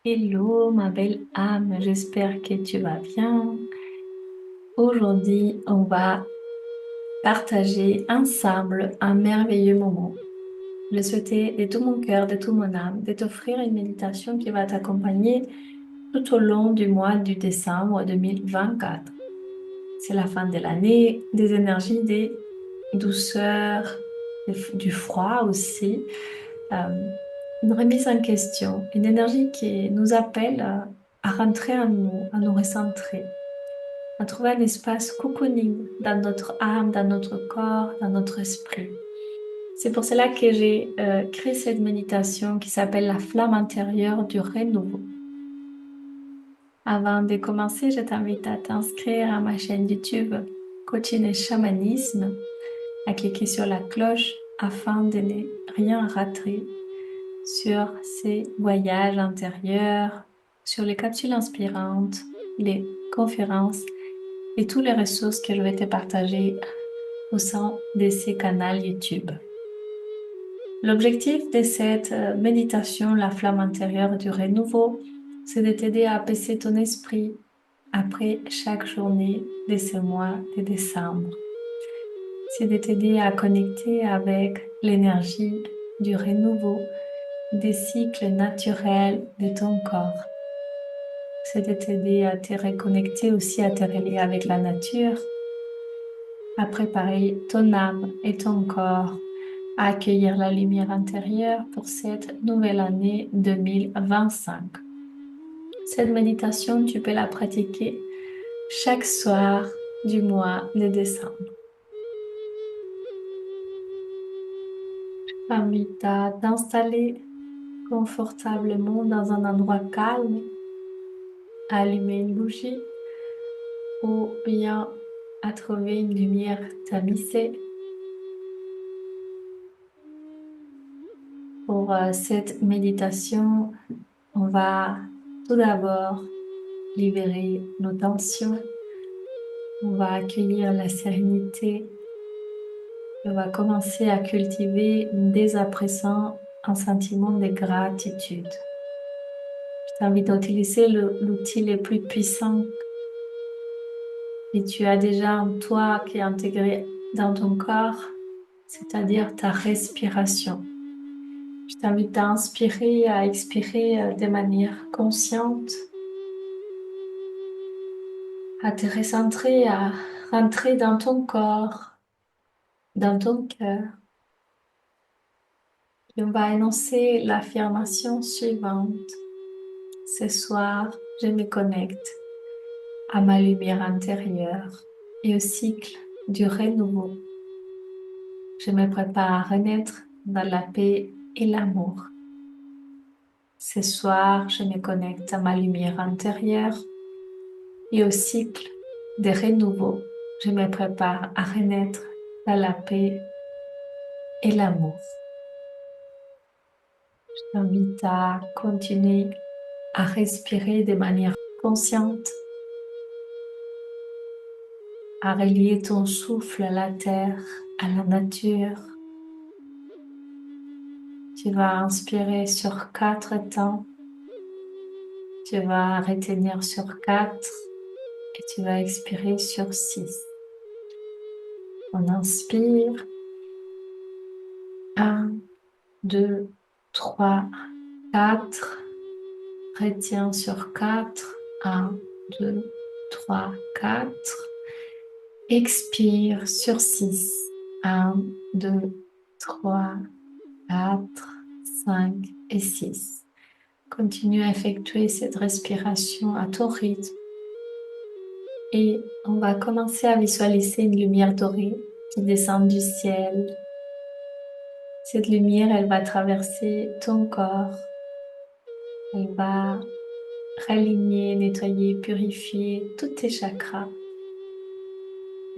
Hello ma belle âme, j'espère que tu vas bien. Aujourd'hui, on va partager ensemble un merveilleux moment. Je souhaitais de tout mon cœur, de toute mon âme, de t'offrir une méditation qui va t'accompagner tout au long du mois de décembre 2024. C'est la fin de l'année, des énergies, des douceurs, du froid aussi. Euh, une remise en question, une énergie qui nous appelle à rentrer en nous, à nous recentrer, à trouver un espace cocooning dans notre âme, dans notre corps, dans notre esprit. C'est pour cela que j'ai créé cette méditation qui s'appelle la flamme intérieure du renouveau. Avant de commencer, je t'invite à t'inscrire à ma chaîne YouTube Coaching et Chamanisme, à cliquer sur la cloche afin de ne rien rater sur ces voyages intérieurs, sur les capsules inspirantes, les conférences et toutes les ressources que je vais te partager au sein de ces canaux YouTube. L'objectif de cette méditation, la flamme intérieure du renouveau, c'est de t'aider à apaiser ton esprit après chaque journée de ce mois de décembre. C'est de t'aider à connecter avec l'énergie du renouveau, des cycles naturels de ton corps. C'est de t'aider à te reconnecter aussi, à te relier avec la nature, à préparer ton âme et ton corps à accueillir la lumière intérieure pour cette nouvelle année 2025. Cette méditation, tu peux la pratiquer chaque soir du mois de décembre. Je t'invite à t'installer confortablement dans un endroit calme, à allumer une bougie ou bien à trouver une lumière tamisée. Pour cette méditation, on va tout d'abord libérer nos tensions. On va accueillir la sérénité. On va commencer à cultiver dès à présent un sentiment de gratitude. Je t'invite à utiliser l'outil le plus puissant que tu as déjà en toi, qui est intégré dans ton corps, c'est-à-dire ta respiration. Je t'invite à inspirer et à expirer de manière consciente, à te recentrer, à rentrer dans ton corps, dans ton cœur. Et on va énoncer l'affirmation suivante. Ce soir, je me connecte à ma lumière intérieure et au cycle du renouveau. Je me prépare à renaître dans la paix et l'amour. Ce soir, je me connecte à ma lumière intérieure et au cycle de renouveau. Je me prépare à renaître dans la paix et l'amour. Je t'invite à continuer à respirer de manière consciente, à relier ton souffle à la terre, à la nature. Tu vas inspirer sur 4 temps, tu vas retenir sur 4 et tu vas expirer sur 6. On inspire, 1, 2, 3, 4. Retiens sur 4, 1, 2, 3, 4. Expire sur 6, 1, 2, 3, 4, 5 et 6. Continue à effectuer cette respiration à ton rythme. Et on va commencer à visualiser une lumière dorée qui descend du ciel. Cette lumière, elle va traverser ton corps. Elle va raligner, nettoyer, purifier tous tes chakras.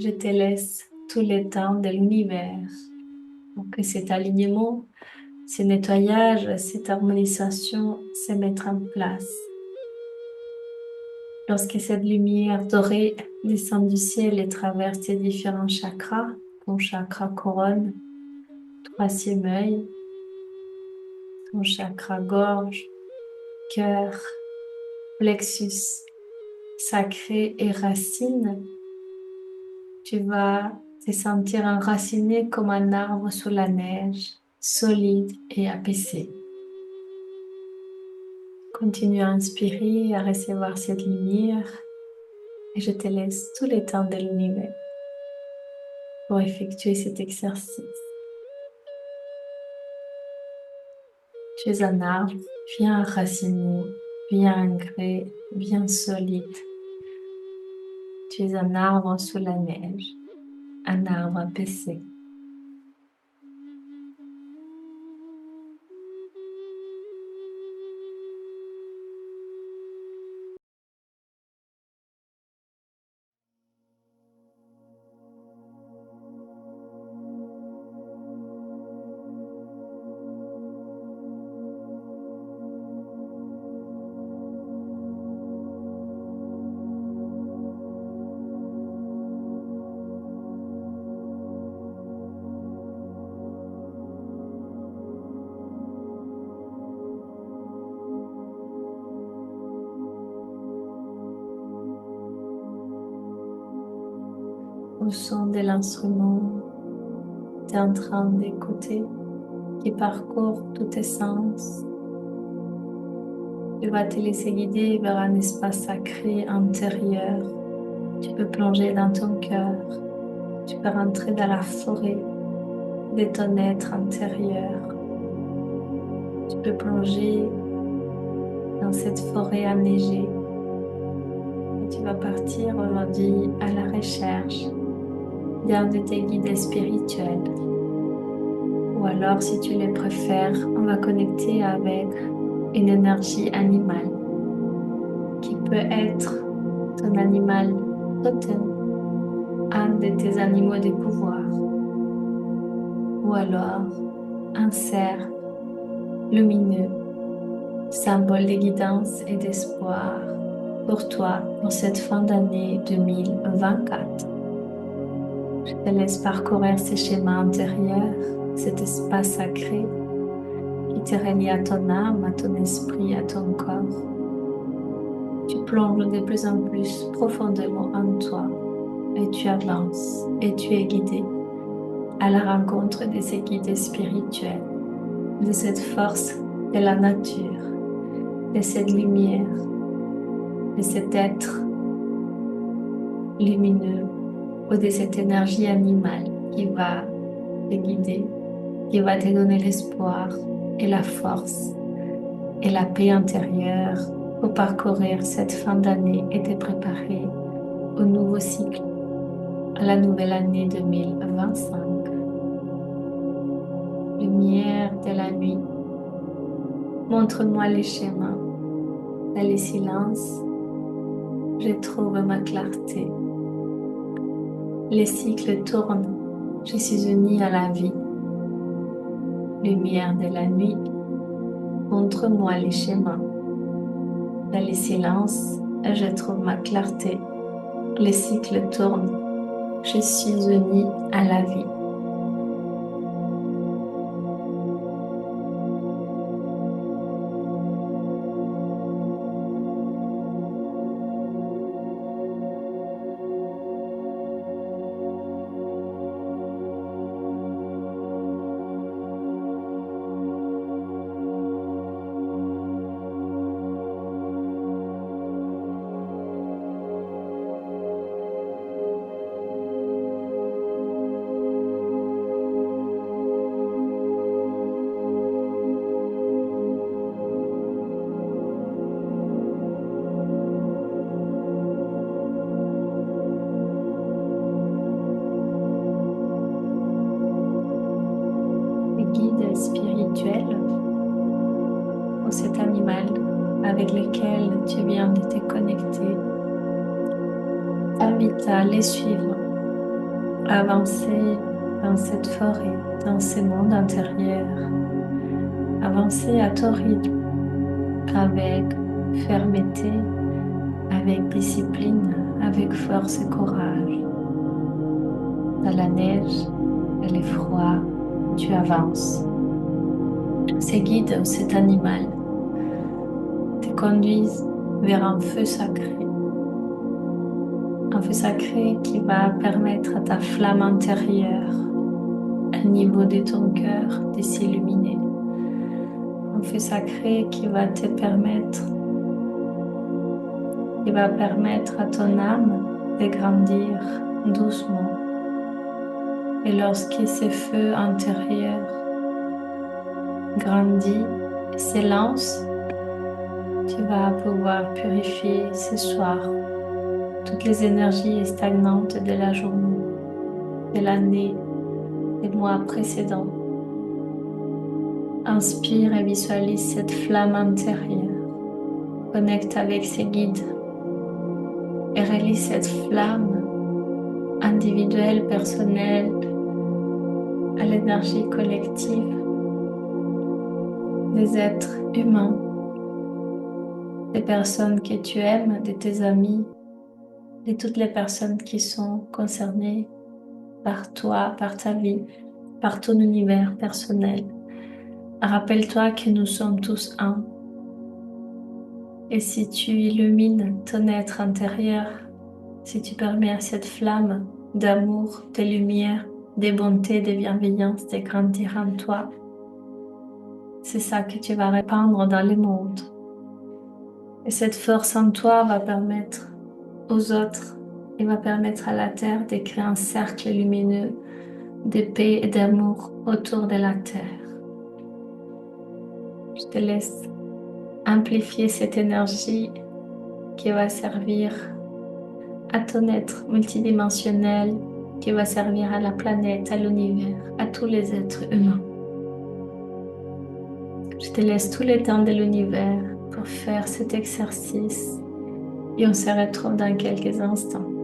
Je te laisse tout le temps de l'univers pour que cet alignement, ce nettoyage, cette harmonisation se mettent en place. Lorsque cette lumière dorée descend du ciel et traverse tes différents chakras, ton chakra couronne, troisième œil, ton chakra gorge, cœur, plexus sacré et racine, tu vas te sentir enraciné comme un arbre sous la neige, solide et apaisé. Continue à inspirer et à recevoir cette lumière et je te laisse tout le temps de l'univers pour effectuer cet exercice. Tu es un arbre bien enraciné, bien ancré, bien solide. Tu es un arbre sous la neige, un arbre apaisé. Au son de l'instrument, tu es en train d'écouter, qui parcourt tous tes sens. Tu vas te laisser guider vers un espace sacré intérieur. Tu peux plonger dans ton cœur. Tu peux rentrer dans la forêt de ton être intérieur. Tu peux plonger dans cette forêt enneigée. Et tu vas partir aujourd'hui à la recherche d'un de tes guides spirituels. Ou alors, si tu les préfères, on va connecter avec une énergie animale qui peut être ton animal totem, un de tes animaux de pouvoir, ou alors un cerf lumineux, symbole de guidance et d'espoir pour toi dans cette fin d'année 2024. Je te laisse parcourir ces schémas intérieurs, cet espace sacré qui te relie à ton âme, à ton esprit, à ton corps. Tu plonges de plus en plus profondément en toi et tu avances et tu es guidé à la rencontre de ces guides spirituels, de cette force de la nature, de cette lumière, de cet être lumineux ou de cette énergie animale qui va te guider, qui va te donner l'espoir et la force et la paix intérieure pour parcourir cette fin d'année et te préparer au nouveau cycle, à la nouvelle année 2025. Lumière de la nuit, montre-moi les chemins. Dans les silences, je trouve ma clarté. Les cycles tournent, je suis unie à la vie. Lumière de la nuit, montre-moi les chemins. Dans les silences, je trouve ma clarté. Les cycles tournent, je suis unie à la vie. Les guides spirituels ou cet animal avec lequel tu viens de te connecter t'invite à les suivre, à avancer dans cette forêt, dans ce monde intérieur, avancer à ton rythme, avec fermeté, avec discipline, avec force et courage. Dans la neige et le froid, tu avances. Ces guides, cet animal, conduise vers un feu sacré. Un feu sacré qui va permettre à ta flamme intérieure, au niveau de ton cœur, de s'illuminer. Un feu sacré qui va te permettre, qui va permettre à ton âme de grandir doucement. Et lorsque ce feu intérieur grandit et s'élance, tu vas pouvoir purifier ce soir toutes les énergies stagnantes de la journée, de l'année, des mois précédents. Inspire et visualise cette flamme intérieure. Connecte avec ses guides et relie cette flamme individuelle, personnelle, à l'énergie collective des êtres humains, des personnes que tu aimes, de tes amis, de toutes les personnes qui sont concernées par toi, par ta vie, par ton univers personnel. Rappelle-toi que nous sommes tous un. Et si tu illumines ton être intérieur, si tu permets à cette flamme d'amour, de lumière, de bonté, de bienveillance de grandir en toi, c'est ça que tu vas répandre dans le monde. Et cette force en toi va permettre aux autres et va permettre à la Terre de créer un cercle lumineux de paix et d'amour autour de la Terre. Je te laisse amplifier cette énergie qui va servir à ton être multidimensionnel, qui va servir à la planète, à l'univers, à tous les êtres humains. Je te laisse tout le temps de l'univers pour faire cet exercice et on se retrouve dans quelques instants.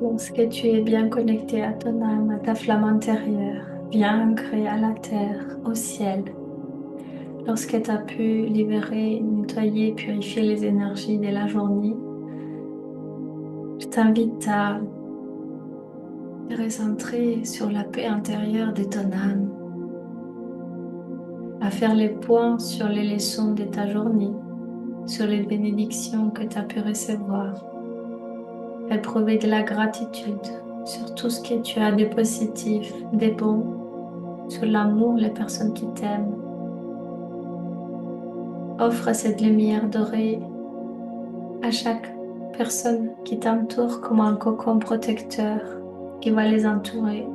Lorsque tu es bien connecté à ton âme, à ta flamme intérieure, bien ancré à la terre, au ciel, lorsque tu as pu libérer, nettoyer, purifier les énergies de la journée, je t'invite à te recentrer sur la paix intérieure de ton âme, à faire les points sur les leçons de ta journée, sur les bénédictions que tu as pu recevoir, éprouver de la gratitude sur tout ce que tu as de positif, de bon, sur l'amour, les personnes qui t'aiment. Offre cette lumière dorée à chaque personne qui t'entoure comme un cocon protecteur qui va les entourer,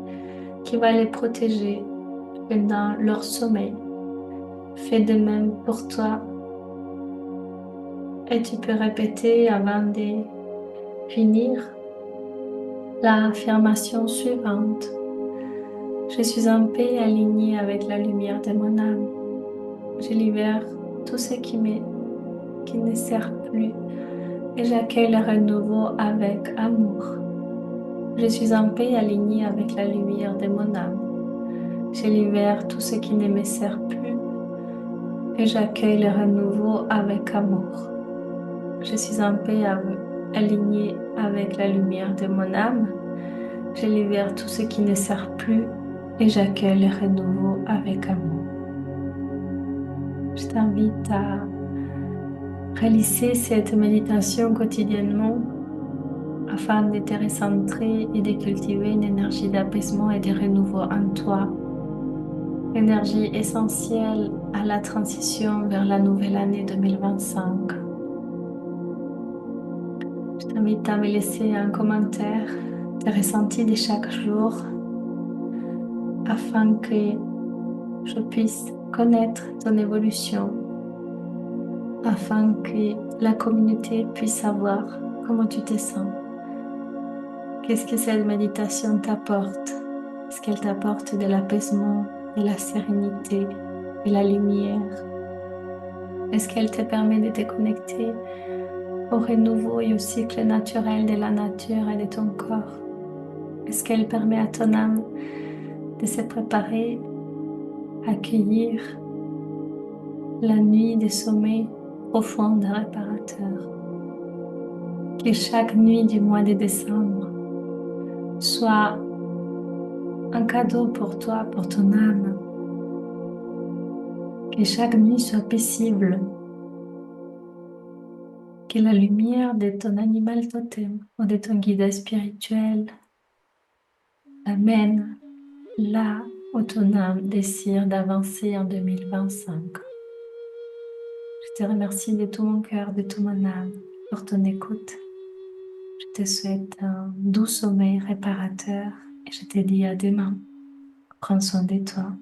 qui va les protéger pendant leur sommeil. Fais de même pour toi et tu peux répéter avant de finir l'affirmation suivante. Je suis en paix alignée avec la lumière de mon âme. Je libère tout ce qui ne sert plus et j'accueille le renouveau avec amour. Je suis en paix alignée avec la lumière de mon âme. Je libère tout ce qui ne me sert plus et j'accueille le renouveau avec amour. Je suis en paix alignée avec la lumière de mon âme. Je libère tout ce qui ne sert plus et j'accueille le renouveau avec amour. Je t'invite à réaliser cette méditation quotidiennement afin de te recentrer et de cultiver une énergie d'apaisement et de renouveau en toi. Énergie essentielle à la transition vers la nouvelle année 2025. Je t'invite à me laisser un commentaire, tes ressentis de chaque jour, afin que je puisse connaître ton évolution, afin que la communauté puisse savoir comment tu te sens. Qu'est-ce que cette méditation t'apporte? Est-ce qu'elle t'apporte de l'apaisement, de la sérénité, de la lumière? Est-ce qu'elle te permet de te connecter au renouveau et au cycle naturel de la nature et de ton corps? Est-ce qu'elle permet à ton âme de se préparer à accueillir la nuit des sommets profonds et réparateurs? Que chaque nuit du mois de décembre soit un cadeau pour toi, pour ton âme. Que chaque nuit soit paisible. Que la lumière de ton animal totem ou de ton guide spirituel amène là où ton âme désire d'avancer en 2025. Je te remercie de tout mon cœur, de tout mon âme pour ton écoute. Je te souhaite un doux sommeil réparateur et je te dis à demain. Prends soin de toi.